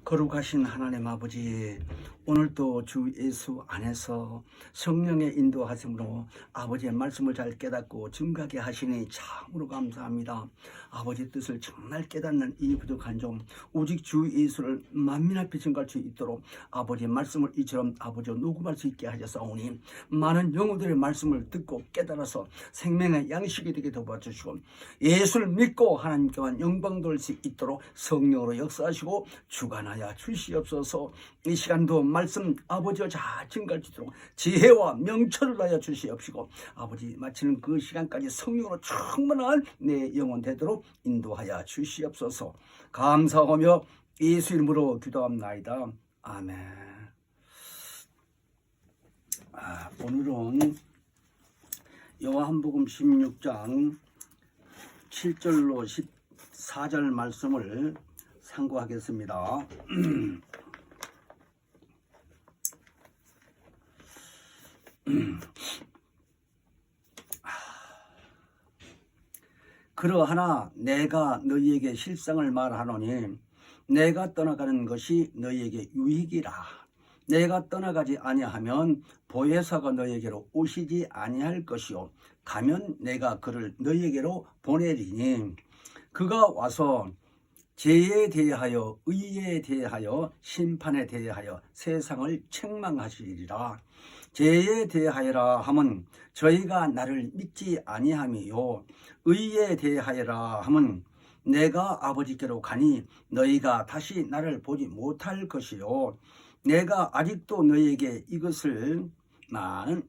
거룩하신 하나님 아버지, 오늘도 주 예수 안에서 성령의 인도하심으로 아버지의 말씀을 잘 깨닫고 증거하게 하시니 참으로 감사합니다. 아버지 뜻을 정말 깨닫는 이 부족한 종, 오직 주 예수를 만민 앞에 증거할 수 있도록 아버지의 말씀을 이처럼 아버지와 녹음할 수 있게 하셨사오니 많은 영혼들의 말씀을 듣고 깨달아서 생명의 양식이 되게 도와주시고 예수를 믿고 하나님께만 영광 돌릴 수 있도록 성령으로 역사하시고 주관하여 주시옵소서. 이 시간도 말씀 아버지와 잘 증거할 수 있도록 지혜와 명철을 하여 주시옵시고 아버지 마치는 그 시간까지 성령으로 충만한 내 영혼 되도록 인도하여 주시옵소서. 감사하며 예수 이름으로 기도합나이다. 아멘. 오늘은 요한복음 16장 7절로 14절 말씀을 상고하겠습니다. 그러하나 내가 너희에게 실상을 말하노니 내가 떠나가는 것이 너희에게 유익이라. 내가 떠나가지 아니하면 보혜사가 너희에게로 오시지 아니할 것이요 가면 내가 그를 너희에게로 보내리니 그가 와서 죄에 대하여 의에 대하여 심판에 대하여 세상을 책망하시리라. 죄에 대하여라 함은 저희가 나를 믿지 아니함이요 의에 대하여라 함은 내가 아버지께로 가니 너희가 다시 나를 보지 못할 것이요 내가 아직도 너희에게 이것을 나는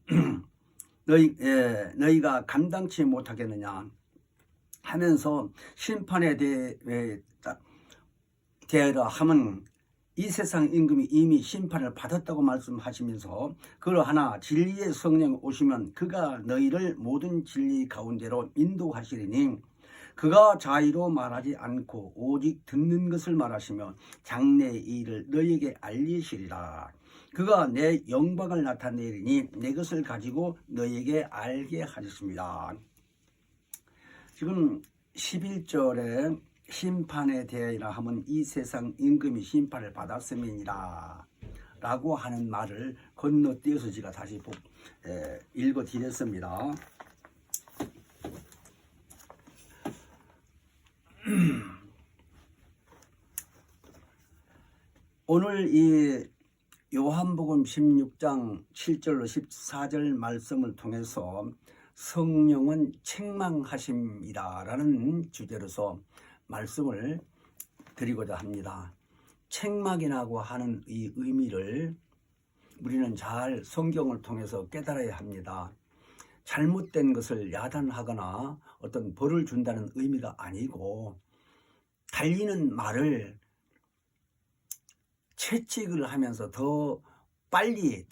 너희가 감당치 못하겠느냐 하면서 심판에 대하여라 함은 이 세상 임금이 이미 심판을 받았다고 말씀하시면서 그러하나 진리의 성령 오시면 그가 너희를 모든 진리 가운데로 인도하시리니 그가 자의로 말하지 않고 오직 듣는 것을 말하시며 장래의 일을 너희에게 알리시리라. 그가 내 영광을 나타내리니 내 것을 가지고 너희에게 알게 하셨습니다. 지금 11절에 심판에 대하여라 하면 이 세상 임금이 심판을 받았음이니라 라고 하는 말을 건너뛰어서 제가 다시 읽어드렸습니다. 오늘 이 요한복음 16장 7절로 14절 말씀을 통해서 성령은 책망하심이다 라는 주제로서 말씀을 드리고자 합니다. 책망이라고 하는 이 의미를 우리는 잘 성경을 통해서 깨달아야 합니다. 잘못된 것을 야단하거나 어떤 벌을 준다는 의미가 아니고 달리는 말을 채찍을 하면서 더 빨리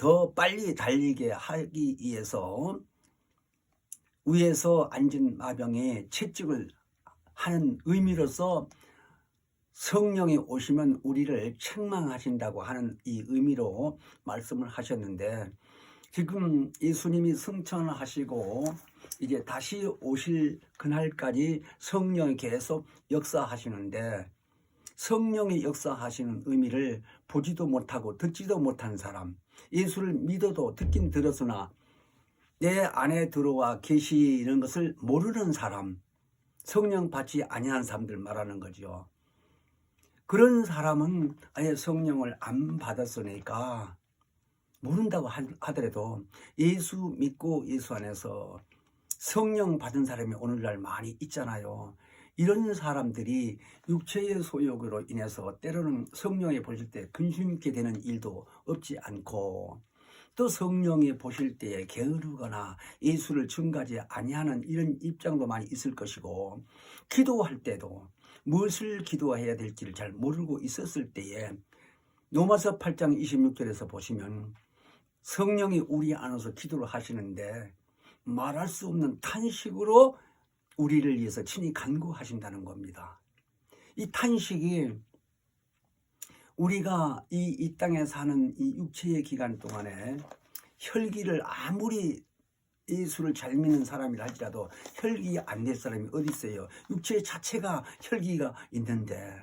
달리게 하기 위해서 위에서 앉은 마병에 채찍을 하는 의미로서 성령이 오시면 우리를 책망하신다고 하는 이 의미로 말씀을 하셨는데 지금 예수님이 승천하시고 이제 다시 오실 그날까지 성령이 계속 역사하시는데 성령이 역사하시는 의미를 보지도 못하고 듣지도 못한 사람, 예수를 믿어도 듣긴 들었으나 내 안에 들어와 계시는 것을 모르는 사람, 성령 받지 아니한 사람들 말하는 거죠. 그런 사람은 아예 성령을 안 받았으니까 모른다고 하더라도 예수 믿고 예수 안에서 성령 받은 사람이 오늘날 많이 있잖아요. 이런 사람들이 육체의 소욕으로 인해서 때로는 성령에 보실 때 근심있게 되는 일도 없지 않고 또 성령이 보실 때에 게으르거나 예수를 증거하지 아니하는 이런 입장도 많이 있을 것이고 기도할 때도 무엇을 기도해야 될지를 잘 모르고 있었을 때에 로마서 8장 26절에서 보시면 성령이 우리 안에서 기도를 하시는데 말할 수 없는 탄식으로 우리를 위해서 친히 간구하신다는 겁니다. 이 탄식이 우리가 이 땅에 사는 이 육체의 기간 동안에 혈기를 아무리 예수를 잘 믿는 사람이라 할지라도 혈기 안 될 사람이 어디 있어요. 육체 자체가 혈기가 있는데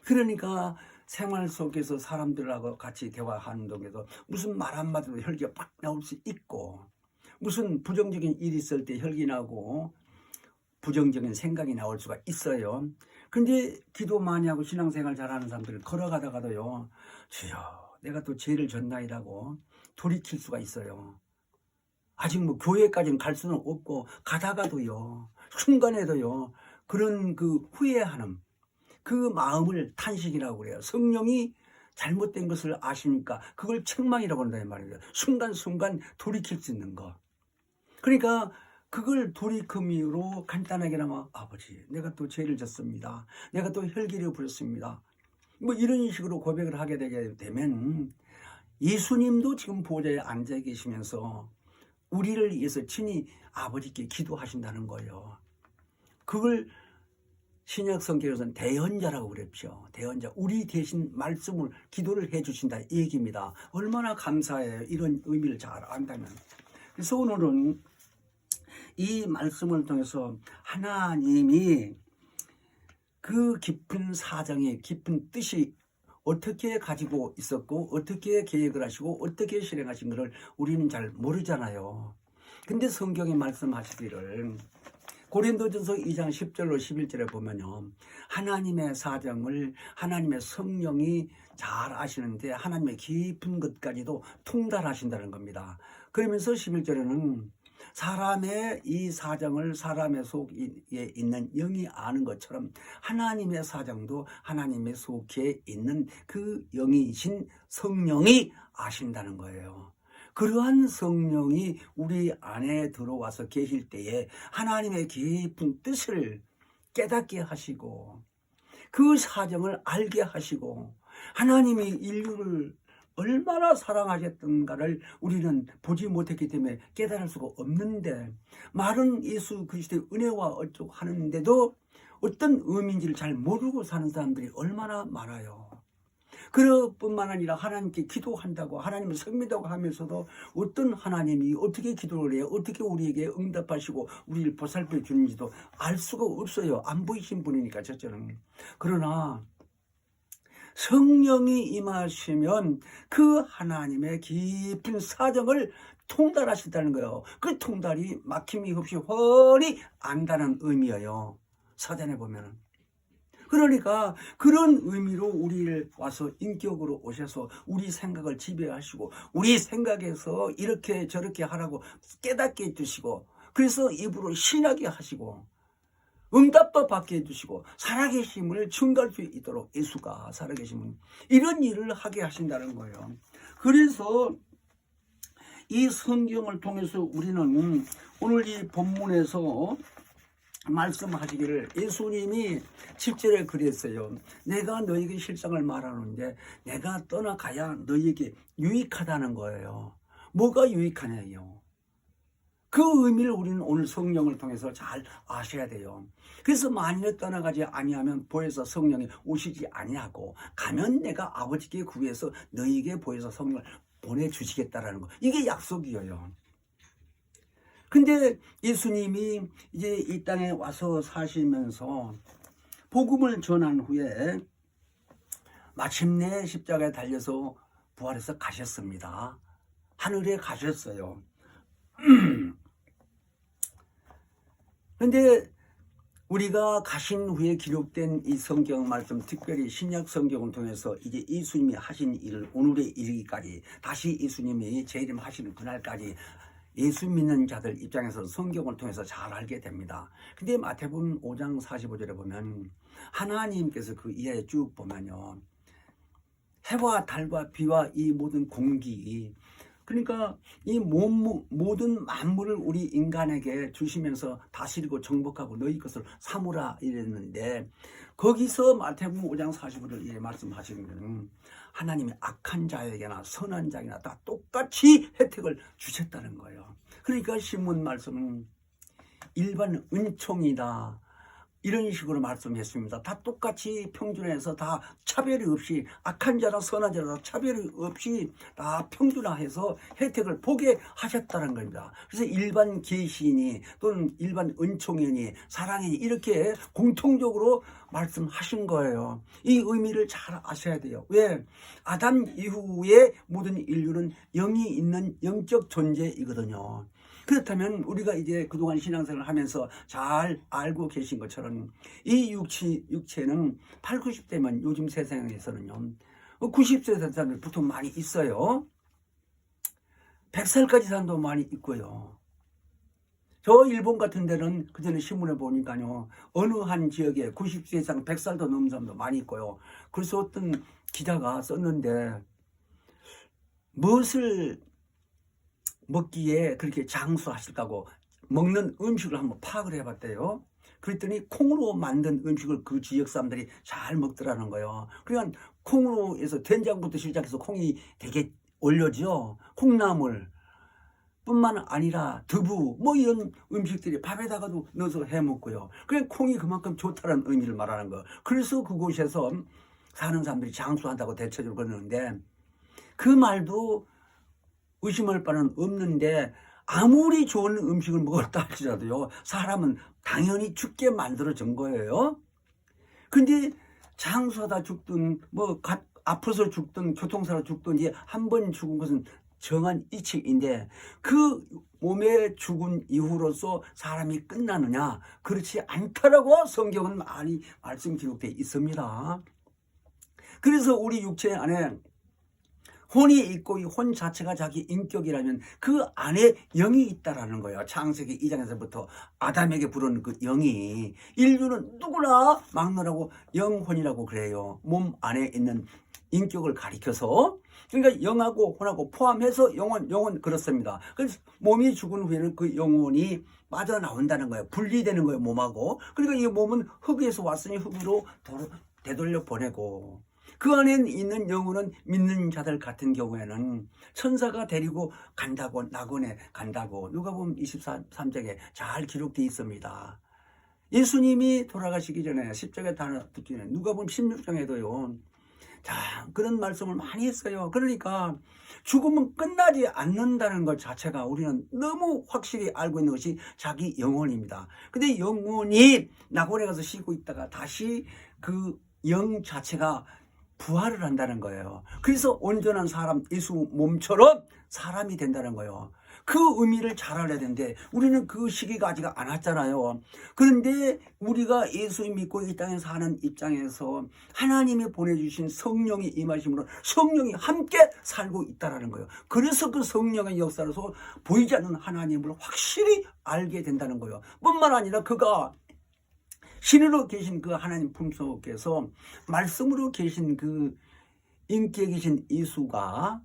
그러니까 생활 속에서 사람들하고 같이 대화하는 동에서 무슨 말 한마디로 혈기가 팍 나올 수 있고, 무슨 부정적인 일이 있을 때 혈기 나고 부정적인 생각이 나올 수가 있어요. 근데 기도 많이 하고 신앙생활 잘하는 사람들 걸어가다가도요, 주여 내가 또 죄를 졌나이라고 돌이킬 수가 있어요. 아직 뭐 교회까지는 갈 수는 없고 가다가도요, 순간에도요, 그런 그 후회하는 그 마음을 탄식이라고 그래요. 성령이 잘못된 것을 아시니까 그걸 책망이라고 한다는 말이에요. 순간순간 돌이킬 수 있는 거. 그러니까 그걸 돌이킴으로 간단하게나마 아버지 내가 또 죄를 졌습니다. 내가 또 혈기를 부렸습니다. 뭐 이런 식으로 고백을 하게 되게 되면 예수님도 지금 보좌에 앉아 계시면서 우리를 위해서 친히 아버지께 기도하신다는 거예요. 그걸 신약 성경에서는 대언자라고 그랬죠. 대언자, 우리 대신 말씀을 기도를 해주신다 이 얘기입니다. 얼마나 감사해요. 이런 의미를 잘 안다면. 그래서 오늘은 이 말씀을 통해서 하나님이 그 깊은 사정이 깊은 뜻이 어떻게 가지고 있었고 어떻게 계획을 하시고 어떻게 실행하신 것을 우리는 잘 모르잖아요. 근데 성경이 말씀하시기를 고린도전서 2장 10절로 11절에 보면요, 하나님의 사정을 하나님의 성령이 잘 아시는데 하나님의 깊은 것까지도 통달하신다는 겁니다. 그러면서 11절에는 사람의 이 사정을 사람의 속에 있는 영이 아는 것처럼 하나님의 사정도 하나님의 속에 있는 그 영이신 성령이 아신다는 거예요. 그러한 성령이 우리 안에 들어와서 계실 때에 하나님의 깊은 뜻을 깨닫게 하시고 그 사정을 알게 하시고 하나님이 인류를 얼마나 사랑하셨던가를 우리는 보지 못했기 때문에 깨달을 수가 없는데, 말은 예수 그리스도의 은혜와 어쩌고 하는데도 어떤 의미인지를 잘 모르고 사는 사람들이 얼마나 많아요. 그뿐만 아니라 하나님께 기도한다고 하나님을 섬긴다고 하면서도 어떤 하나님이 어떻게 기도를 해요, 어떻게 우리에게 응답하시고 우리를 보살펴 주는지도 알 수가 없어요. 안 보이신 분이니까 첫째는. 그러나 성령이 임하시면 그 하나님의 깊은 사정을 통달하신다는 거예요. 그 통달이 막힘이 없이 훤히 안다는 의미예요. 사전에 보면은. 그러니까 그런 의미로 우리를 와서 인격으로 오셔서 우리 생각을 지배하시고 우리 생각에서 이렇게 저렇게 하라고 깨닫게 해주시고, 그래서 입으로 신하게 하시고 응답도 받게 해주시고 살아계심을 증거할 수 있도록 예수가 살아계심은 이런 일을 하게 하신다는 거예요. 그래서 이 성경을 통해서 우리는 오늘 이 본문에서 말씀하시기를 예수님이 7절에 그랬어요. 내가 너에게 실상을 말하는데 내가 떠나가야 너에게 유익하다는 거예요. 뭐가 유익하냐요? 그 의미를 우리는 오늘 성령을 통해서 잘 아셔야 돼요. 그래서 만일 떠나가지 아니하면 보혜사 성령이 오시지 아니하고 가면 내가 아버지께 구해서 너에게 보혜사 성령을 보내주시겠다라는 거, 이게 약속이에요. 근데 예수님이 이제 이 땅에 와서 사시면서 복음을 전한 후에 마침내 십자가에 달려서 부활해서 가셨습니다. 하늘에 가셨어요. 근데 우리가 가신 후에 기록된 이 성경 말씀, 특별히 신약 성경을 통해서 이제 예수님이 하신 일을 오늘에 이르기까지, 다시 예수님이 재림하시는 그날까지 예수 믿는 자들 입장에서 성경을 통해서 잘 알게 됩니다. 근데 마태복음 5장 45절에 보면 하나님께서 그 이하에 쭉 보면요, 해와 달과 비와 이 모든 공기, 그러니까 이 모든 만물을 우리 인간에게 주시면서 다스리고 정복하고 너희 것을 삼으라 이랬는데, 거기서 마태복음 5장 45절 이에 말씀하시는 것은 하나님이 악한 자에게나 선한 자에게나 다 똑같이 혜택을 주셨다는 거예요. 그러니까 신문 말씀은 일반 은총이다, 이런 식으로 말씀했습니다. 다 똑같이 평준화해서 다 차별이 없이 악한 자나 선한 자나 차별이 없이 다 평준화해서 혜택을 보게 하셨다는 겁니다. 그래서 일반 계시인이 또는 일반 은총인이 사랑인이 이렇게 공통적으로 말씀하신 거예요. 이 의미를 잘 아셔야 돼요. 왜? 아담 이후에 모든 인류는 영이 있는 영적 존재이거든요. 그렇다면 우리가 이제 그동안 신앙생활을 하면서 잘 알고 계신 것처럼 이 육체는 8, 90대면 요즘 세상에서는요 90세 사람들 보통 많이 있어요. 100살까지 사는 도 많이 있고요. 저 일본 같은 데는 그전에 신문에 보니까요 어느 한 지역에 90세 이상 100살도 넘는 사람도 많이 있고요. 그래서 어떤 기자가 썼는데 무엇을 먹기에 그렇게 장수하실까고 먹는 음식을 한번 파악을 해봤대요. 그랬더니 콩으로 만든 음식을 그 지역 사람들이 잘 먹더라는 거예요. 그러니까 콩으로 해서 된장부터 시작해서 콩이 되게 올려져. 콩나물 뿐만 아니라 두부 뭐 이런 음식들이 밥에다가도 넣어서 해 먹고요. 그냥 콩이 그만큼 좋다는 의미를 말하는 거. 그래서 그곳에서 사는 사람들이 장수한다고 대체적으로 그러는데 그 말도 의심할 바는 없는데 아무리 좋은 음식을 먹었다 할지라도요 사람은 당연히 죽게 만들어진 거예요. 근데 장수하다 죽든 뭐 아파서 죽든 교통사로 죽든지 한 번 죽은 것은 정한 이치인데 그 몸에 죽은 이후로서 사람이 끝나느냐? 그렇지 않다라고 성경은 많이 말씀 기록되어 있습니다. 그래서 우리 육체 안에 혼이 있고 이 혼 자체가 자기 인격이라면 그 안에 영이 있다라는 거예요. 창세기 2장에서부터 아담에게 부르는 그 영이 인류는 누구나 막론하고 영혼이라고 그래요. 몸 안에 있는 인격을 가리켜서 그러니까 영하고 혼하고 포함해서 영혼 그렇습니다. 그래서 몸이 죽은 후에는 그 영혼이 빠져나온다는 거예요. 분리되는 거예요. 몸하고. 그러니까 이 몸은 흙에서 왔으니 흙으로 되돌려 보내고 그 안에 있는 영혼은 믿는 자들 같은 경우에는 천사가 데리고 간다고 낙원에 간다고 누가복음 23장에 잘 기록되어 있습니다. 예수님이 돌아가시기 전에 십자가에 달아붙기 전에 누가복음 16장에도요 자 그런 말씀을 많이 했어요. 그러니까 죽음은 끝나지 않는다는 것 자체가 우리는 너무 확실히 알고 있는 것이 자기 영혼입니다. 근데 영혼이 낙원에 가서 쉬고 있다가 다시 그 영 자체가 부활을 한다는 거예요. 그래서 온전한 사람 예수 몸처럼 사람이 된다는 거예요. 그 의미를 잘 알아야 되는데 우리는 그 시기가 아직 안 왔잖아요. 그런데 우리가 예수 믿고 이 땅에 사는 입장에서 하나님이 보내주신 성령이 임하심으로 성령이 함께 살고 있다는 거예요. 그래서 그 성령의 역사로서 보이지 않는 하나님을 확실히 알게 된다는 거예요. 뿐만 아니라 그가 신으로 계신 그 하나님 품속에서 말씀으로 계신 그 인기에 계신 예수가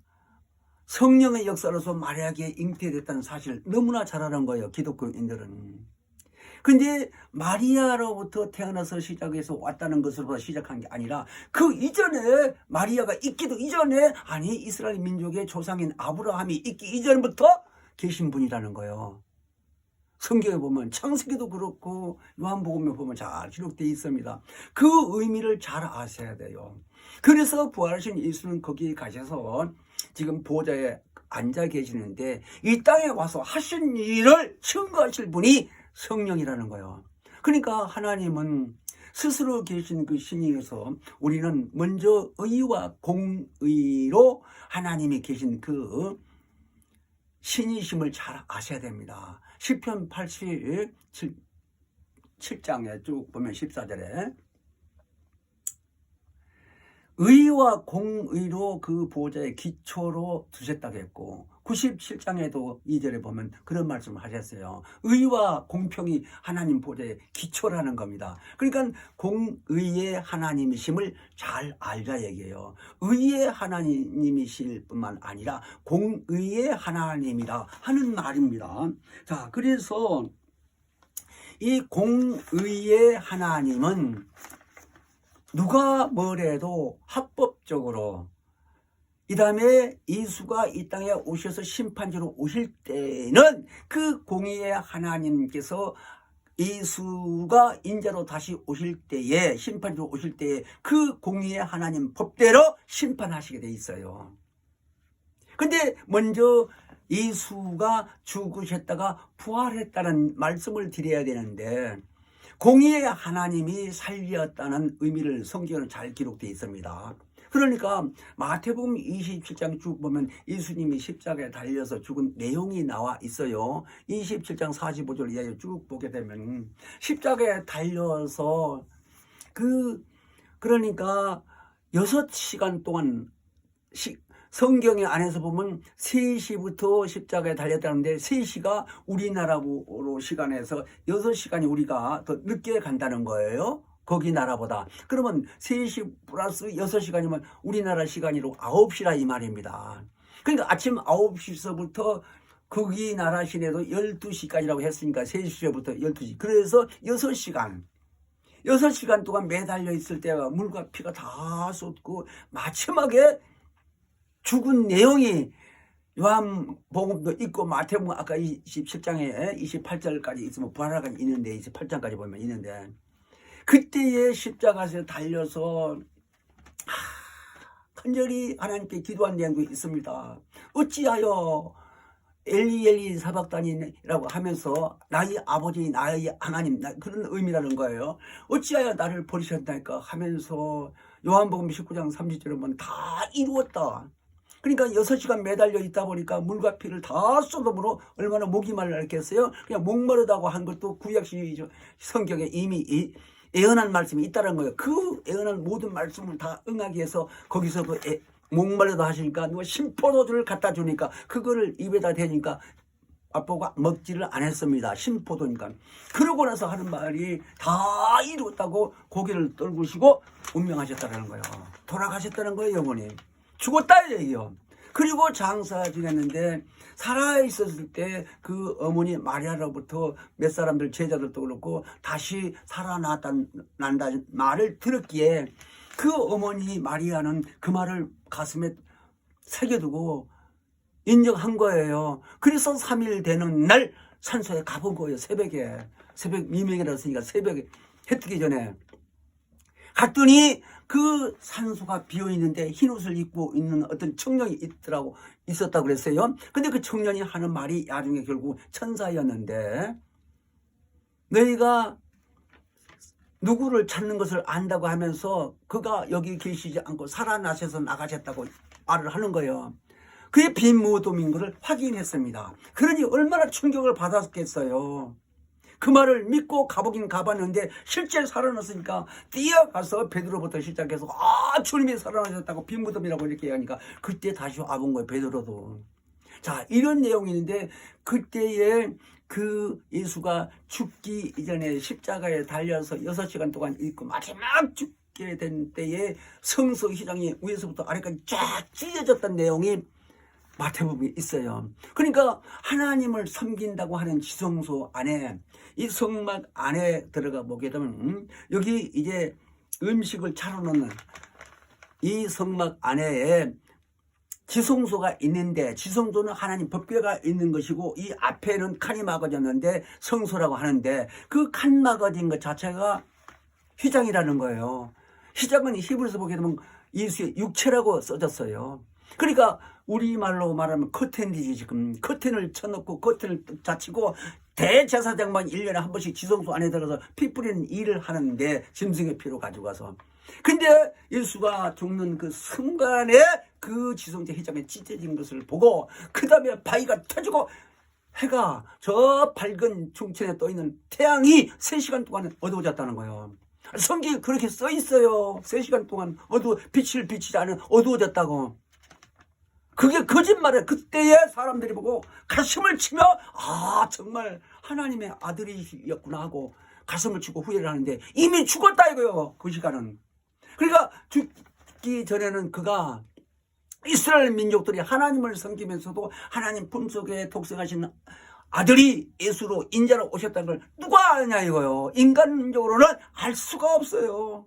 성령의 역사로서 마리아에게 잉태됐다는 사실을 너무나 잘 아는 거예요. 기독교인들은. 근데 마리아로부터 태어나서 시작해서 왔다는 것으로 시작한 게 아니라 그 이전에 마리아가 있기도 이전에 아니 이스라엘 민족의 조상인 아브라함이 있기 이전부터 계신 분이라는 거예요. 성경에 보면 창세기도 그렇고 요한복음에 보면 잘 기록되어 있습니다. 그 의미를 잘 아셔야 돼요. 그래서 부활하신 예수는 거기에 가셔서 지금 보좌에 앉아 계시는데 이 땅에 와서 하신 일을 증거하실 분이 성령이라는 거예요. 그러니까 하나님은 스스로 계신 그 신이어서 우리는 먼저 의와 공의로 하나님이 계신 그 신이심을 잘 아셔야 됩니다. 시편 87장에 쭉 보면 14절에 의와 공의로 그 보좌의 기초로 두셨다고 했고 97장에도 2절에 보면 그런 말씀을 하셨어요. 의와 공평이 하나님 보좌의 기초라는 겁니다. 그러니까 공의의 하나님이심을 잘 알자 얘기예요. 의의 하나님이실 뿐만 아니라 공의의 하나님이라 하는 말입니다. 자, 그래서 이 공의의 하나님은 누가 뭐래도 합법적으로 이 다음에 예수가 이 땅에 오셔서 심판자로 오실 때는 그 공의의 하나님께서 예수가 인자로 다시 오실 때에, 심판으로 오실 때에 그 공의의 하나님 법대로 심판하시게 돼 있어요. 근데 먼저 예수가 죽으셨다가 부활했다는 말씀을 드려야 되는데, 공의의 하나님이 살렸다는 의미를 성경에 잘 기록되어 있습니다. 그러니까 마태복음 27장 쭉 보면 예수님이 십자가에 달려서 죽은 내용이 나와 있어요. 27장 45절 이하에 쭉 보게 되면 십자가에 달려서 그러니까 6시간 동안 성경의 안에서 보면 3시부터 십자가에 달렸다는데 3시가 우리나라로 시간에서 6시간이 우리가 더 늦게 간다는 거예요. 거기 나라보다. 그러면 3시 플러스 6시간이면 우리나라 시간으로 9시라 이 말입니다. 그러니까 아침 9시서부터 거기 나라 시내도 12시까지라고 했으니까 3시부터 12시. 그래서 6시간 동안 매달려 있을 때가 물과 피가 다 쏟고 마지막에 죽은 내용이 요한복음도 있고 마태복음 아까 27장에 28절까지 있으면 부활하가 있는데 28장까지 보면 있는데 그때의 십자가에서 달려서 간절히 하나님께 기도한 내용도 있습니다. 어찌하여 엘리 엘리 사박다니라고 하면서 나의 아버지 나의 하나님 그런 의미라는 거예요. 어찌하여 나를 버리셨나이까 하면서 요한복음 19장 30절에 보면 다 이루었다. 그러니까 6시간 매달려 있다 보니까 물과 피를 다 쏟음으로 얼마나 목이 말랐겠어요. 그냥 목마르다고 한 것도 구약시 성경에 이미 예언한 말씀이 있다는 거예요. 그 예언한 모든 말씀을 다 응하기 위해서 거기서도 목마르다 하시니까 누가 신포도주를 갖다 주니까 그거를 입에다 대니까 아빠가 먹지를 않았습니다. 신포도니까. 그러고 나서 하는 말이 다 이루었다고 고개를 떨구시고 운명하셨다는 거예요. 돌아가셨다는 거예요. 영원히. 죽었다 얘기요. 그리고 장사 지냈는데 살아있었을 때 그 어머니 마리아로부터 몇 사람들 제자들도 그렇고 다시 살아난다는 말을 들었기에 그 어머니 마리아는 그 말을 가슴에 새겨두고 인정한 거예요. 그래서 3일 되는 날 산소에 가본 거예요. 새벽 미명이라 했으니까 새벽에 해 뜨기 전에 갔더니 그 산소가 비어있는데 흰옷을 입고 있는 어떤 청년이 있었다고 그랬어요. 근데 그 청년이 하는 말이 나중에 결국 천사였는데 너희가 누구를 찾는 것을 안다고 하면서 그가 여기 계시지 않고 살아나셔서 나가셨다고 말을 하는 거예요. 그의 빈 무덤인 것을 확인했습니다. 그러니 얼마나 충격을 받았겠어요. 그 말을 믿고 가보긴 가봤는데 실제 살아났으니까 뛰어가서 베드로부터 시작해서 주님이 살아나셨다고 빈 무덤이라고 이렇게 하니까 그때 다시 와본 거예요. 베드로도. 자, 이런 내용이 있는데 그때에 그 예수가 죽기 이전에 십자가에 달려서 6시간 동안 있고 마지막 죽게 된 때에 성소 휘장이 위에서부터 아래까지 쫙 찢어졌던 내용이 마태복음에 있어요. 그러니까 하나님을 섬긴다고 하는 지성소 안에 이 성막 안에 들어가 보게 되면 여기 이제 음식을 차려놓는 이 성막 안에 지성소가 있는데 지성소는 하나님 법궤가 있는 것이고 이 앞에는 칸이 막아졌는데 성소라고 하는데 그 칸 막아진 것 자체가 휘장이라는 거예요. 휘장은 히브리서 보게 되면 예수의 육체라고 써졌어요. 그러니까 우리말로 말하면 커튼이지. 지금 커튼을 쳐놓고 커튼을 닫히고 대제사장만 1년에 한 번씩 지성소 안에 들어가서 피 뿌리는 일을 하는데 짐승의 피로 가져가서 근데 예수가 죽는 그 순간에 그 지성제 휘장에 찢어진 것을 보고 그 다음에 바위가 터지고 해가 저 밝은 중천에 떠있는 태양이 3시간 동안 어두워졌다는 거예요. 성경에 그렇게 써 있어요. 3시간 동안 빛을 비치지 않은 어두워졌다고. 그게 거짓말이에요. 그때에 사람들이 보고 가슴을 치며 정말 하나님의 아들이었구나 하고 가슴을 치고 후회를 하는데 이미 죽었다 이거요. 그 시간은. 그러니까 죽기 전에는 그가 이스라엘 민족들이 하나님을 섬기면서도 하나님 품속에 독생하신 아들이 예수로 인자로 오셨다는 걸 누가 아냐 이거요. 인간적으로는 알 수가 없어요.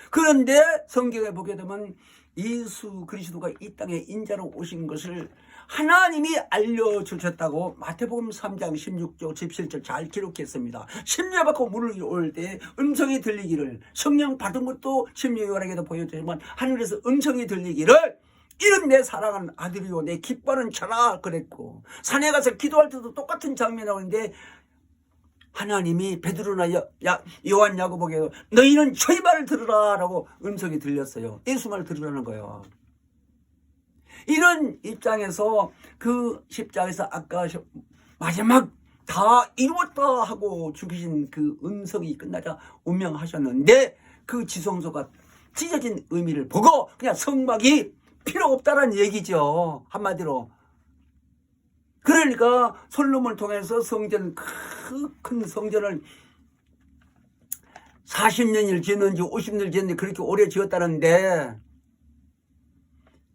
그런데 성경에 보게 되면 예수 그리스도가 이 땅에 인자로 오신 것을 하나님이 알려주셨다고 마태복음 3장 16절 17절 잘 기록했습니다. 심령 받고 물을 올 때 음성이 들리기를, 성령 받은 것도 심령 요한에게도 보여주지만 하늘에서 음성이 들리기를, 이는 내 사랑하는 아들이요 내 기뻐하는 자라 그랬고, 산에 가서 기도할 때도 똑같은 장면이 나오는데 하나님이 베드로나 요한 야고보에게 너희는 저희 말을 들으라 라고 음성이 들렸어요. 예수 말을 들으라는 거예요. 이런 입장에서 그 십자가에서 아까 마지막 다 이루었다 하고 죽이신 그 음성이 끝나자 운명하셨는데, 그 지성소가 찢어진 의미를 보고 그냥 성막이 필요 없다는 얘기죠. 한마디로. 그러니까 솔로몬을 통해서 성전, 큰 성전을 40년을 지었는지 50년을 지었는지 그렇게 오래 지었다는데,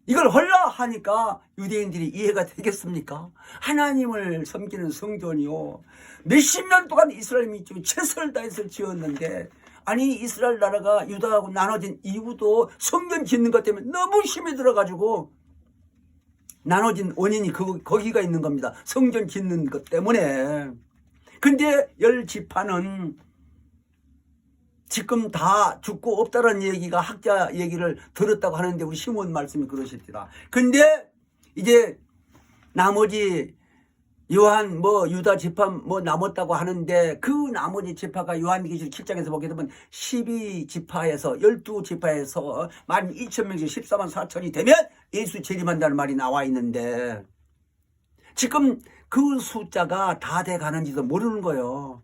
이걸 헐라 하니까 유대인들이 이해가 되겠습니까? 하나님을 섬기는 성전이요, 몇십 년 동안 이스라엘이 최선을 다해서 지었는데, 아니 이스라엘 나라가 유다하고 나눠진 이유도 성전 짓는 것 때문에 너무 힘이 들어가지고 나눠진 원인이 거기가 있는 겁니다. 성전 짓는 것 때문에. 근데 10지파는 지금 다 죽고 없다는 얘기가 학자 얘기를 들었다고 하는데, 우리 시몬 말씀이 그러십니다. 근데 이제 나머지 요한 유다 지파 남았다고 하는데, 그 나머지 지파가 요한계시록 7장에서 보게 되면 12지파에서 12지파에서 12,000명씩 14만 4천이 되면 예수 재림한다는 말이 나와 있는데, 지금 그 숫자가 다 돼 가는지도 모르는 거예요.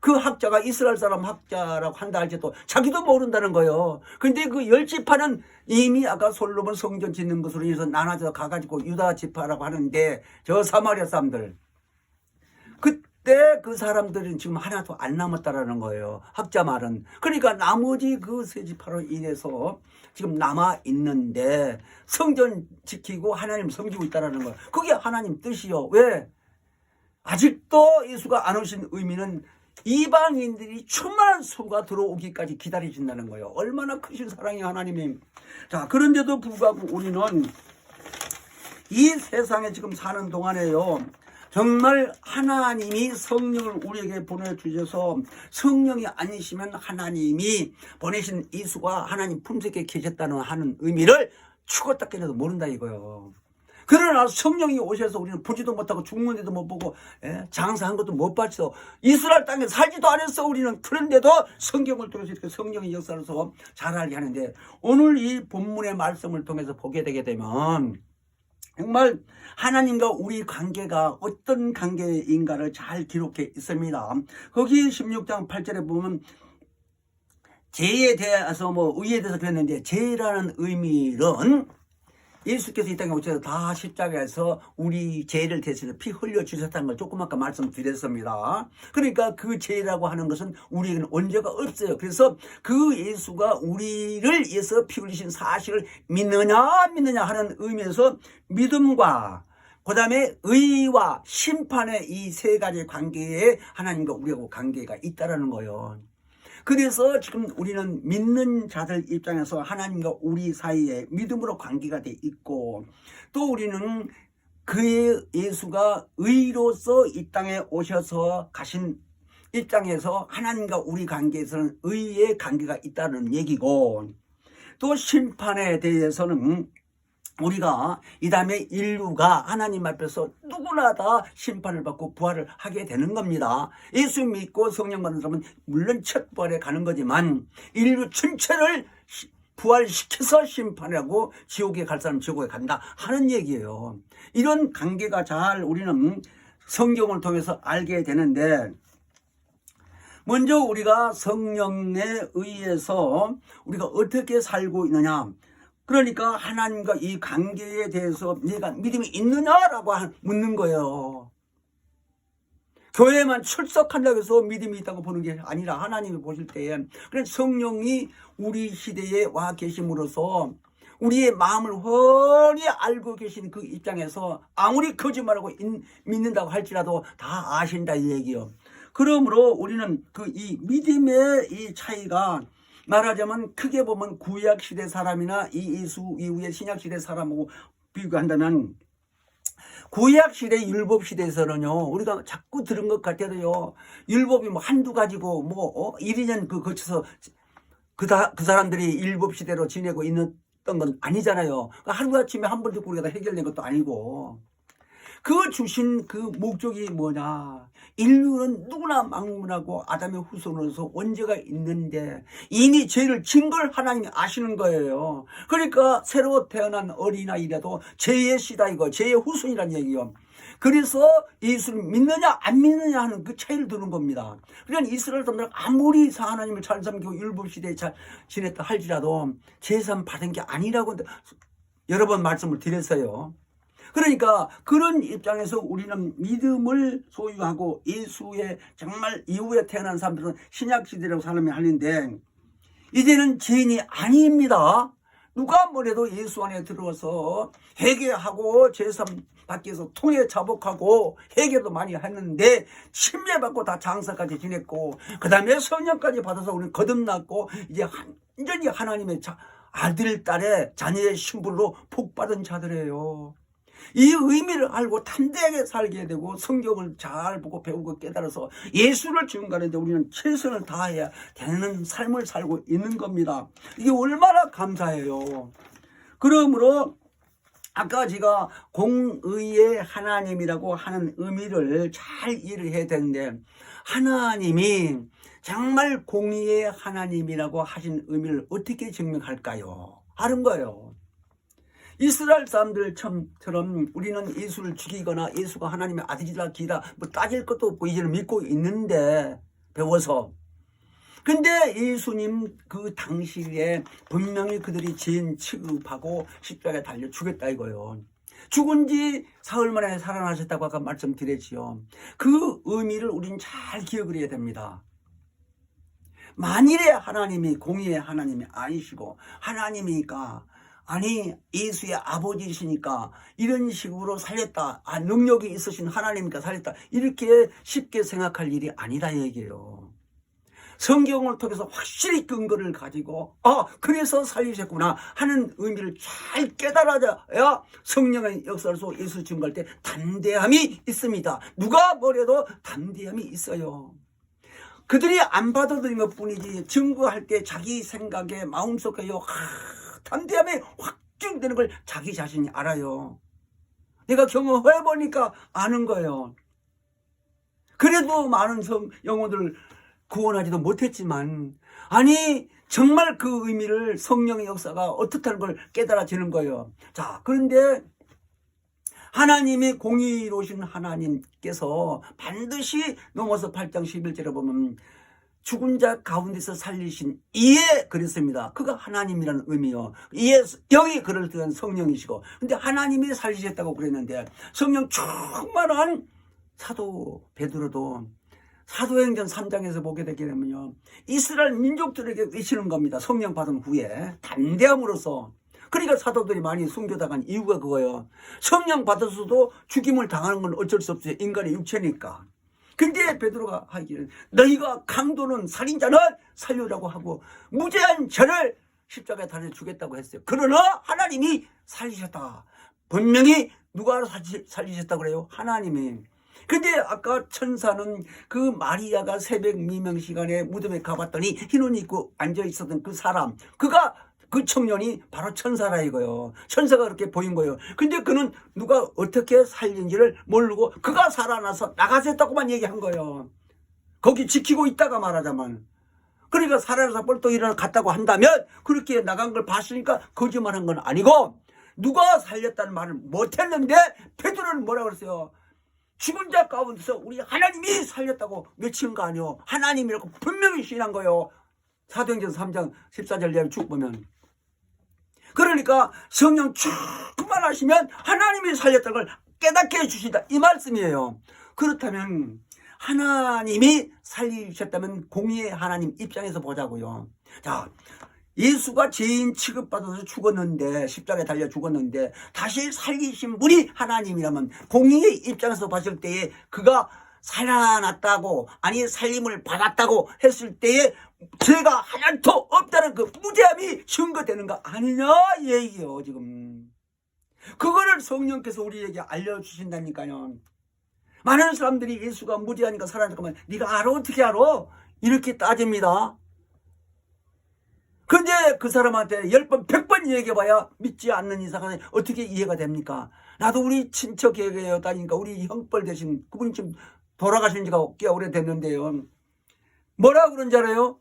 그 학자가 이스라엘 사람 학자라고 한다 할지도 자기도 모른다는 거예요. 근데 그 10지파는 이미 아까 솔로몬 성전 짓는 것으로 인해서 나눠져 가가지고 유다 지파라고 하는데, 저 사마리아 사람들, 그때 그 사람들은 지금 하나도 안 남았다라는 거예요. 학자 말은. 그러니까 나머지 그 세 지파로 인해서 지금 남아 있는데 성전 지키고 하나님 섬기고 있다라는 거예요. 그게 하나님 뜻이요. 왜? 아직도 예수가 안 오신 의미는 이방인들이 충만한 수가 들어오기까지 기다리신다는 거예요. 얼마나 크신 사랑이 하나님이. 자, 그런데도 불구하고 우리는 이 세상에 지금 사는 동안에요, 정말 하나님이 성령을 우리에게 보내주셔서 성령이 아니시면 하나님이 보내신 예수가 하나님 품속에 계셨다는 하는 의미를 죽었다 깨어나도 모른다 이거예요. 그러나 성령이 오셔서 우리는 보지도 못하고 죽는데도 못 보고 장사한 것도 못 봤어. 이스라엘 땅에 살지도 않았어 우리는. 그런데도 성경을 통해서 이렇게 성령의 역사로서 잘 알게 하는데, 오늘 이 본문의 말씀을 통해서 보게 되게 되면 정말 하나님과 우리 관계가 어떤 관계인가를 잘 기록해 있습니다. 거기 16장 8절에 보면 죄에 대해서 의에 대해서 그랬는데, 죄라는 의미는 예수께서 이 땅에 오셔서 다 십자가에서 우리 죄를 대신해 피 흘려주셨다는 걸 조금 아까 말씀드렸습니다. 그러니까 그 죄라고 하는 것은 우리에게는 원죄가 없어요. 그래서 그 예수가 우리를 위해서 피 흘리신 사실을 믿느냐 하는 의미에서 믿음과 그 다음에 의와 심판의 이 세 가지 관계에 하나님과 우리하고 관계가 있다는 거예요. 그래서 지금 우리는 믿는 자들 입장에서 하나님과 우리 사이에 믿음으로 관계가 돼 있고, 또 우리는 그의 예수가 의로서 이 땅에 오셔서 가신 입장에서 하나님과 우리 관계에서는 의의 관계가 있다는 얘기고, 또 심판에 대해서는 우리가 이 다음에 인류가 하나님 앞에서 누구나 다 심판을 받고 부활을 하게 되는 겁니다. 예수 믿고 성령 받는 사람은 물론 첫 부활에 가는 거지만 인류 전체를 부활시켜서 심판하고 지옥에 갈 사람 지옥에 간다 하는 얘기예요. 이런 관계가 잘 우리는 성경을 통해서 알게 되는데, 먼저 우리가 성령에 의해서 우리가 어떻게 살고 있느냐, 그러니까 하나님과 이 관계에 대해서 네가 믿음이 있느냐라고 묻는 거예요. 교회만 출석한다고 해서 믿음이 있다고 보는 게 아니라 하나님이 보실 때에, 그래서 성령이 우리 시대에 와 계심으로써 우리의 마음을 훤히 알고 계신 그 입장에서 아무리 거짓말하고 믿는다고 할지라도 다 아신다 이 얘기요. 그러므로 우리는 이 믿음의 이 차이가 말하자면 크게 보면 구약시대 사람이나 이 예수 이후의 신약시대 사람하고 비교한다면 구약시대 율법시대에서는요, 우리가 자꾸 들은 것 같아도요, 율법이 뭐 한두 가지고 뭐 1, 2년 거쳐서 그 사람들이 율법시대로 지내고 있는 건 아니잖아요. 하루아침에 한 번 듣고 우리가 다 해결된 것도 아니고. 그 주신 그 목적이 뭐냐. 인류는 누구나 망문하고 아담의 후손으로서 원죄가 있는데 이미 죄를 진 걸 하나님이 아시는 거예요. 그러니까 새로 태어난 어린아이라도 죄의 씨다 이거, 죄의 후손이란 얘기요. 그래서 예수를 믿느냐 안 믿느냐 하는 그 차이를 두는 겁니다. 그러니까 이스라엘 사람들 아무리 하나님을 잘 섬기고 율법시대에 잘 지냈다 할지라도 제삼 받은 게 아니라고 여러 번 말씀을 드렸어요. 그러니까 그런 입장에서 우리는 믿음을 소유하고 예수의 정말 이후에 태어난 사람들은 신약시대라고 사람이 하는데 이제는 죄인이 아닙니다. 누가 뭐래도 예수 안에 들어와서 회개하고 제삼 받기 위해서 통해 자복하고 회개도 많이 했는데 침례받고 다 장사까지 지냈고 그 다음에 성령까지 받아서 우리는 거듭났고 이제 완전히 하나님의 아들 딸의 자녀의 신분으로 복받은 자들이에요. 이 의미를 알고 담대하게 살게 되고 성경을 잘 보고 배우고 깨달아서 예수를 증거하는데 우리는 최선을 다해야 되는 삶을 살고 있는 겁니다. 이게 얼마나 감사해요. 그러므로 아까 제가 공의의 하나님이라고 하는 의미를 잘 이해를 해야 되는데 하나님이 정말 공의의 하나님이라고 하신 의미를 어떻게 증명할까요? 하는 거예요. 이스라엘 사람들처럼 우리는 예수를 죽이거나 예수가 하나님의 아들이라 기라 뭐 따질 것도 없고 이제는 믿고 있는데 배워서. 근데 예수님 그 당시에 분명히 그들이 죄인 취급하고 십자가에 달려 죽였다 이거요. 죽은 지 사흘 만에 살아나셨다고 아까 말씀드렸지요. 그 의미를 우리는 잘 기억을 해야 됩니다. 만일에 하나님이 공의의 하나님이 아니시고 하나님이니까 아니 예수의 아버지시니까 이런 식으로 살렸다, 능력이 있으신 하나님이니까 살렸다, 이렇게 쉽게 생각할 일이 아니다 얘기예요. 성경을 통해서 확실히 근거를 가지고 그래서 살리셨구나 하는 의미를 잘 깨달아야 성령의 역사로서 예수 증거할 때 담대함이 있습니다. 누가 뭐래도 담대함이 있어요. 그들이 안 받아들인 것뿐이지 증거할 때 자기 생각에 마음속에요 담대함이 확증되는 걸 자기 자신이 알아요. 내가 경험해보니까 아는 거예요. 그래도 많은 영혼들을 구원하지도 못했지만 아니 정말 그 의미를 성령의 역사가 어떻다는 걸 깨달아지는 거예요. 자, 그런데 하나님이 공의로우신 하나님께서 반드시 넘어서 8장 11절에 보면 죽은 자 가운데서 살리신 이에 그랬습니다. 그가 하나님이라는 의미요. 이에 여기 그럴 때는 성령이시고, 근데 하나님이 살리셨다고 그랬는데 성령 충만한 사도 베드로도 사도행전 3장에서 보게 되게 되면요, 이스라엘 민족들에게 외치는 겁니다. 성령 받은 후에 담대함으로써. 그러니까 사도들이 많이 순교당한 이유가 그거예요. 성령 받았어도 죽임을 당하는 건 어쩔 수 없어요. 인간의 육체니까. 근데 베드로가 하기를 너희가 강도는 살인자는 살려라고 하고 무죄한 저를 십자가에 달려 주겠다고 했어요. 그러나 하나님이 살리셨다. 분명히 누가 살리셨다고 그래요? 하나님이. 근데 아까 천사는 그 마리아가 새벽 미명 시간에 무덤에 가봤더니 흰 옷 입고 앉아있었던 그 사람, 그 청년이 바로 천사라 이거요. 천사가 그렇게 보인 거예요. 근데 그는 누가 어떻게 살린지를 모르고 그가 살아나서 나가셨다고만 얘기한 거예요. 거기 지키고 있다가 말하자면. 그러니까 살아나서 벌떡 일어나 갔다고 한다면 그렇게 나간 걸 봤으니까 거짓말한 건 아니고 누가 살렸다는 말을 못했는데 베드로는 뭐라 그랬어요? 죽은 자 가운데서 우리 하나님이 살렸다고 외친 거 아니요. 하나님이라고 분명히 시인한 거예요. 사도행전 3장 14절 내용 쭉 보면. 그러니까 성령 충만하시면 하나님이 살렸다는 걸 깨닫게 해주신다 이 말씀이에요. 그렇다면 하나님이 살리셨다면 공의의 하나님 입장에서 보자고요. 자, 예수가 죄인 취급받아서 죽었는데 십자가에 달려 죽었는데 다시 살리신 분이 하나님이라면 공의의 입장에서 봤을 때에 그가 살아났다고 아니 살림을 받았다고 했을 때에 죄가 하나도 없다는 그 무죄함이 증거되는 거 아니냐 이 얘기요. 지금 그거를 성령께서 우리에게 알려주신다니까요. 많은 사람들이 예수가 무죄하니까 살아났다면 네가 알아? 어떻게 알아? 이렇게 따집니다. 근데 그 사람한테 10번 100번 얘기해봐야 믿지 않는 이상은 어떻게 이해가 됩니까? 나도 우리 친척에게 다니까 우리 형벌 대신 그분이 지금 돌아가신 지가 꽤 오래됐는데요. 뭐라 그런 줄 알아요?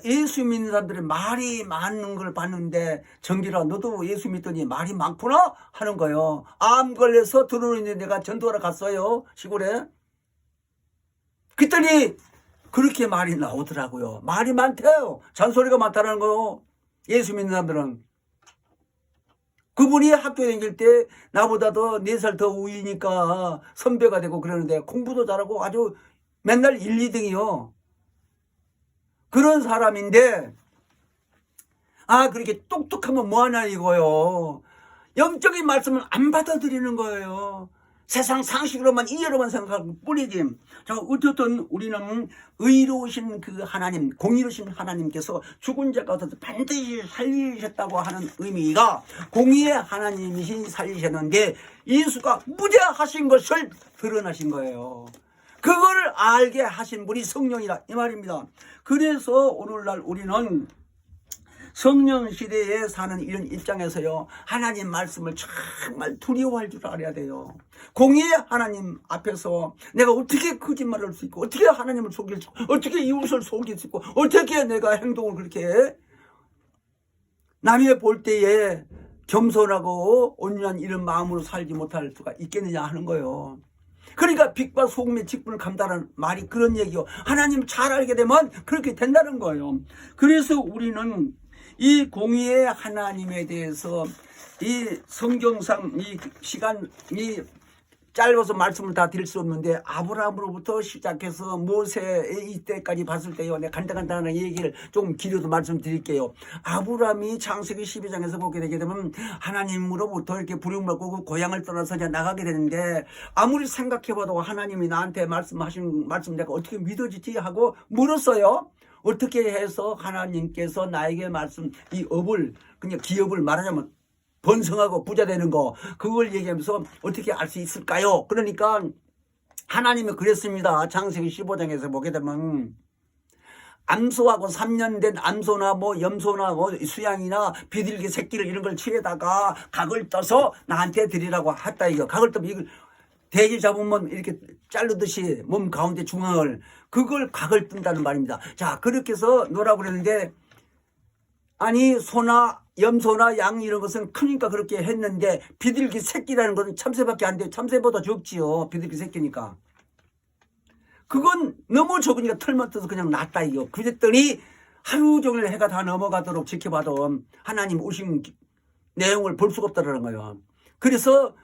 예수 믿는 사람들이 말이 많은 걸 봤는데 정기라 너도 예수 믿더니 말이 많구나 하는 거예요. 암 걸려서 들어오는데 내가 전도하러 갔어요. 시골에. 그랬더니 그렇게 말이 나오더라고요. 말이 많대요. 잔소리가 많다는 거요. 예수 믿는 사람들은. 그분이 학교 다닐 때 나보다도 4살 더 우이니까 선배가 되고 그러는데 공부도 잘하고 아주 맨날 1, 2등이요. 그런 사람인데 그렇게 똑똑하면 뭐하냐 이거요. 영적인 말씀은 안 받아들이는 거예요. 세상 상식으로만 이해로만 생각하고 뿐이지. 자, 어쨌든 우리는 의로우신 그 하나님, 공의로우신 하나님께서 죽은 자 가운데서 반드시 살리셨다고 하는 의미가 공의의 하나님이신 살리셨는데 예수가 무죄하신 것을 드러나신 거예요. 그거를 알게 하신 분이 성령이라 이 말입니다. 그래서 오늘날 우리는 성령 시대에 사는 이런 입장에서요, 하나님 말씀을 정말 두려워할 줄 알아야 돼요. 공의의 하나님 앞에서 내가 어떻게 거짓말을 할 수 있고, 어떻게 하나님을 속일 수 있고, 어떻게 이웃을 속일 수 있고, 어떻게 내가 행동을 그렇게 남이 볼 때에 겸손하고 온유한 이런 마음으로 살지 못할 수가 있겠느냐 하는 거예요. 그러니까 빛과 소금의 직분을 감당하는 말이 그런 얘기요. 하나님 잘 알게 되면 그렇게 된다는 거예요. 그래서 우리는 이 공의의 하나님에 대해서 이 성경상 이 시간이 짧아서 말씀을 다 드릴 수 없는데 아브라함으로부터 시작해서 모세의 이때까지 봤을 때요. 내가 간단한 얘기를 조금 길어도 말씀드릴게요. 아브라함이 창세기 12장에서 보게 되게 되면 하나님으로부터 이렇게 부름을 받고 그 고향을 떠나서 이제 나가게 되는데 아무리 생각해봐도 하나님이 나한테 말씀하신 말씀 내가 어떻게 믿어지지 하고 물었어요. 어떻게 해서 하나님께서 나에게 말씀 이 업을 그냥 기업을 말하자면 번성하고 부자 되는 거 그걸 얘기하면서 어떻게 알 수 있을까요? 그러니까 하나님이 그랬습니다. 창세기 15장에서 보게 되면 암소하고 3년 된 암소나 뭐 염소나 뭐 수양이나 비둘기 새끼를 이런 걸 치에다가 각을 떠서 나한테 드리라고 했다 이거. 각을 떠면 이걸 돼지 잡으면 이렇게 자르듯이 몸 가운데 중앙을 그걸 각을 뜬다는 말입니다. 자, 그렇게 해서 놓으라고 그랬는데 아니 소나 염소나 양 이런 것은 크니까 그렇게 했는데 비둘기 새끼라는 것은 참새밖에 안 돼요. 참새보다 적지요. 비둘기 새끼니까. 그건 너무 적으니까 털만 떠서 그냥 놨다 이거. 그랬더니 하루 종일 해가 다 넘어가도록 지켜봐도 하나님 오신 내용을 볼 수가 없다는 거예요. 그래서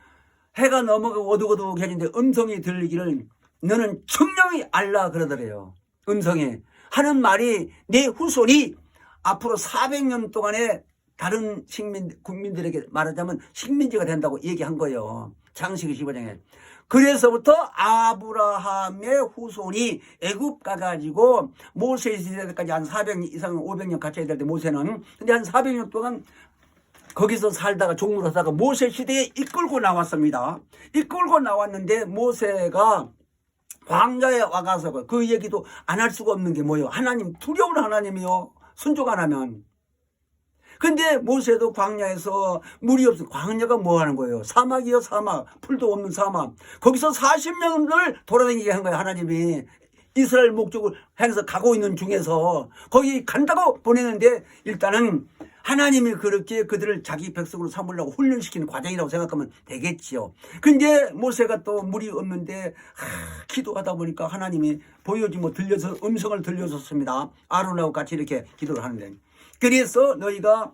해가 넘어가고 어둑어둑해지는데 음성이 들리기를 너는 청명히 알라 그러더래요. 음성이 하는 말이 내 후손이 앞으로 400년 동안에 다른 국민들에게 말하자면 식민지가 된다고 얘기한 거예요. 창세기 15장에. 그래서부터 아브라함의 후손이 애굽 가가지고 모세 시대까지 한 400년 이상 500년 갇혀야 될 때 모세는 근데 한 400년 동안 거기서 살다가 종로를 하다가 모세 시대에 이끌고 나왔습니다. 이끌고 나왔는데 모세가 광야에 와가서 그 얘기도 안 할 수가 없는 게 뭐예요? 하나님 두려운 하나님이요. 순종 안 하면. 근데 모세도 광야에서 물이 없어. 광야가 뭐 하는 거예요? 사막이요, 사막. 풀도 없는 사막. 거기서 40년을 돌아다니게 한 거예요, 하나님이. 이스라엘 목적을 향해서 가고 있는 중에서 거기 간다고 보내는데 일단은 하나님이 그렇게 그들을 자기 백성으로 삼으려고 훈련시키는 과정이라고 생각하면 되겠지요. 근데 모세가 또 물이 없는데 기도하다 보니까 하나님이 보여주고 들려서 음성을 들려줬습니다. 아론하고 같이 이렇게 기도를 하는데 그래서 너희가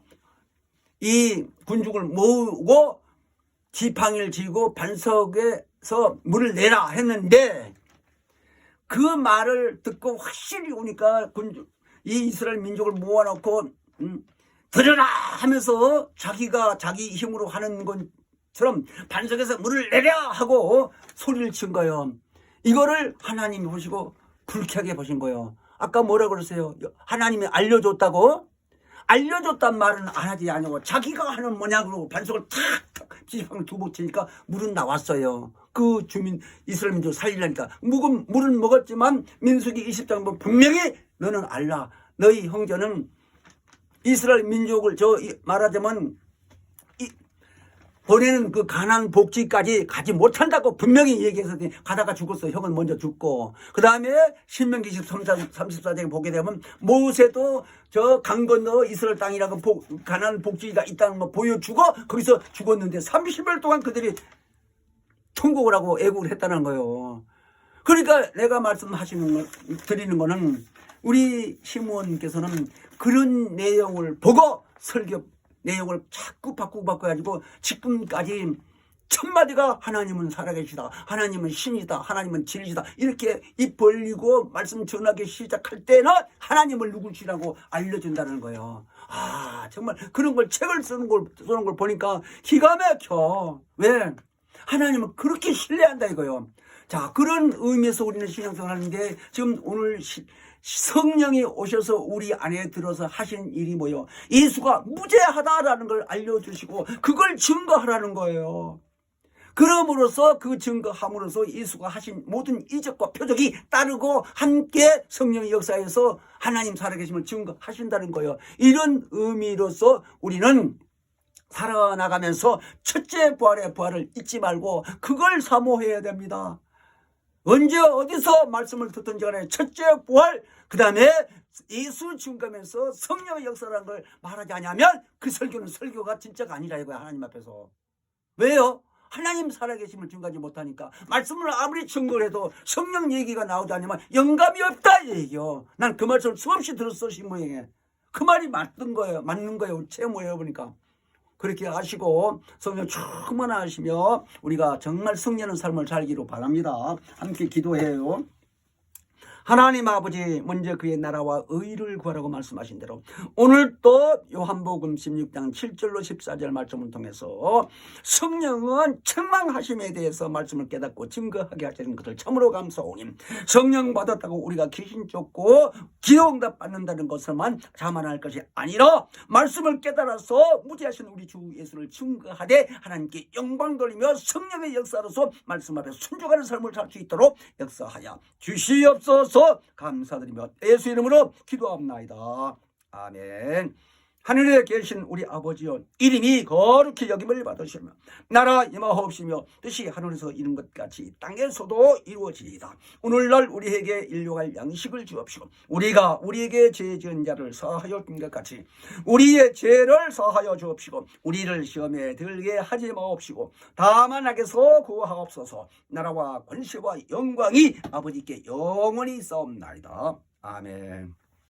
이 군중을 모으고 지팡이를 쥐고 반석에서 물을 내라 했는데 그 말을 듣고 확실히 오니까 이 이스라엘 민족을 모아놓고 들으라 하면서 자기가 자기 힘으로 하는 건 처럼 반석에서 물을 내려 하고 소리를 친 거예요. 이거를 하나님이 보시고 불쾌하게 보신 거예요. 아까 뭐라 그러세요? 하나님이 알려줬다고? 알려줬단 말은 안 하지 아니고 자기가 하는 모양으로 반석을 탁탁 지팡이 두번 치니까 물은 나왔어요. 그 주민 이스라엘 민족 살리려니까 물은 먹었지만 민수기 20장 보면 분명히 너는 알라. 너희 형제는 이스라엘 민족을 말하자면 보내는 그 가나안 복지까지 가지 못한다고 분명히 얘기해서 가다가 죽었어. 형은 먼저 죽고. 그 다음에 신명기 34장에 보게 되면 모세도 저 강 건너 이스라엘 땅이라고 가나안 복지가 있다는 거 보여주고 거기서 죽었는데 30일 동안 그들이 통곡을 하고 애국을 했다는 거예요. 그러니까 내가 드리는 거는 우리 시무원께서는 그런 내용을 보고 설교 내용을 자꾸 바꿔가지고 지금까지 첫마디가 하나님은 살아계시다, 하나님은 신이다, 하나님은 진리다 이렇게 입 벌리고 말씀 전하기 시작할 때는 하나님을 누구시라고 알려준다는 거예요. 아 정말 그런 걸 책을 쓰는 걸 보니까 기가 막혀. 왜? 하나님은 그렇게 신뢰한다 이거예요. 자 그런 의미에서 우리는 신앙생활 하는데 지금 오늘 성령이 오셔서 우리 안에 들어서 하신 일이 뭐예요? 예수가 무죄하다라는 걸 알려주시고 그걸 증거하라는 거예요. 그럼으로써 그 증거함으로써 예수가 하신 모든 이적과 표적이 따르고 함께 성령의 역사에서 하나님 살아계심을 증거하신다는 거예요. 이런 의미로서 우리는 살아나가면서 첫째 부활의 부활을 잊지 말고 그걸 사모해야 됩니다. 언제 어디서 말씀을 듣든지 간에 첫째 부활 그 다음에 예수 증거하면서 성령의 역사라는 걸 말하지 않으면 그 설교는 설교가 진짜가 아니라 이거야. 하나님 앞에서. 왜요? 하나님 살아계심을 증거하지 못하니까 말씀을 아무리 증거를 해도 성령 얘기가 나오지 않으면 영감이 없다 이 얘기요. 난 그 말씀을 수없이 들었어. 신모행에 그 말이 맞는 거예요. 체험해요 보니까. 그렇게 하시고 성령 충만하시며 우리가 정말 승리하는 삶을 살기로 바랍니다. 함께 기도해요. 하나님 아버지 먼저 그의 나라와 의를 구하라고 말씀하신 대로 오늘 또 요한복음 16장 7절로 14절 말씀을 통해서 성령은 책망하심에 대해서 말씀을 깨닫고 증거하게 하시는 것을 참으로 감사오니 성령 받았다고 우리가 귀신 쫓고 기도응답 받는다는 것을만 자만할 것이 아니라 말씀을 깨달아서 무죄하신 우리 주 예수를 증거하되 하나님께 영광 돌리며 성령의 역사로서 말씀 앞에 순종하는 삶을 살 수 있도록 역사하여 주시옵소서. 감사드리며 예수 이름으로 기도합나이다. 아멘. 하늘에 계신 우리 아버지여 이름이 거룩히 여김을 받으시며 나라 임하옵시며 뜻이 하늘에서 이룬 것 같이 땅에서도 이루어지리이다. 오늘날 우리에게 일용할 양식을 주옵시고 우리가 우리에게 죄 지은 자를 사하여 준 것 같이 우리의 죄를 사하여 주옵시고 우리를 시험에 들게 하지 마옵시고 다만 악에서 구하옵소서. 나라와 권세와 영광이 아버지께 영원히 있사옵나이다. 아멘.